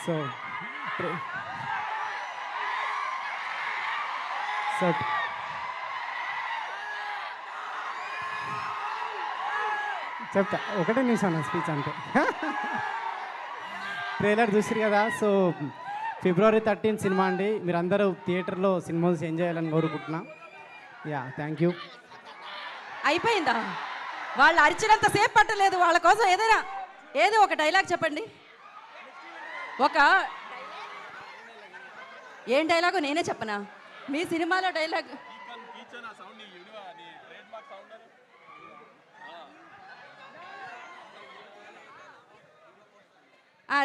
So so చెప్తా ఒకటే నిమిషం నా స్పీచ్ అంతే. ట్రైలర్ చూసిరు కదా. సో February 13 సినిమా అండి. మీరందరూ థియేటర్లో సినిమా చూసి ఎంజాయ్ చేయాలని కోరుకుంటున్నా. Yeah, thank you. అయిపోయిందా? వాళ్ళు అరిచినంత సేపు పట్టలేదు. వాళ్ళ కోసం ఏదైనా ఏదో ఒక డైలాగ్ చెప్పండి. ఏం డైలాగు నేనే చెప్పనా? మీ సినిమాలో డైలాగ్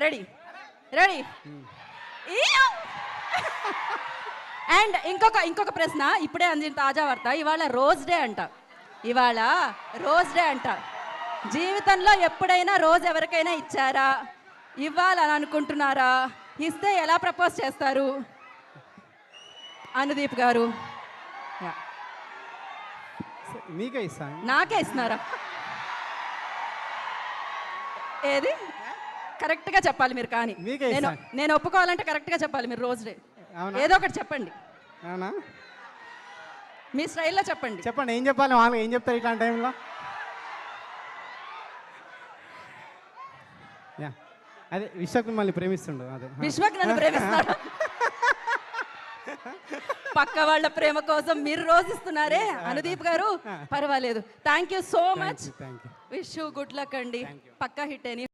రెడీ రెడీ. అండ్ ఇంకొక ప్రశ్న, ఇప్పుడే అందిన తాజా వార్త. ఇవాళ రోజ్ డే అంట. ఇవాళ రోజ్ డే అంట. జీవితంలో ఎప్పుడైనా రోజ్ ఎవరికైనా ఇచ్చారా? ఇవ్వాలని అనుకుంటున్నారా? ఇస్తే ఎలా ప్రపోజ్ చేస్తారు? అనుదీప్ గారు మీకే ఇస్తాను. నాకే ఇస్తున్నారా? ఏది కరెక్ట్గా చెప్పాలి మీరు. కానీ నేను ఒప్పుకోవాలంటే కరెక్ట్గా చెప్పాలి మీరు. రోజ్ డే ఏదో ఒకటి చెప్పండి. అవునా? మీ స్టైల్లో చెప్పండి. చెప్పండి, ఏం చెప్పాలి? వాళ్ళు ఏం చెప్తారు ఇట్లాంటి టైంలో? యా, అదే విశ్వక్ మళ్ళీ ప్రేమిస్తుండు. అదే విశ్వక్ నన్ను ప్రేమిస్తాడు. పక్క వాళ్ళ ప్రేమ కోసం మీరు రోజిస్తున్నారే అనుదీప్ గారు. పర్వాలేదు. Thank you so much. Wish you good luck అండి. పక్కా హిట్ అని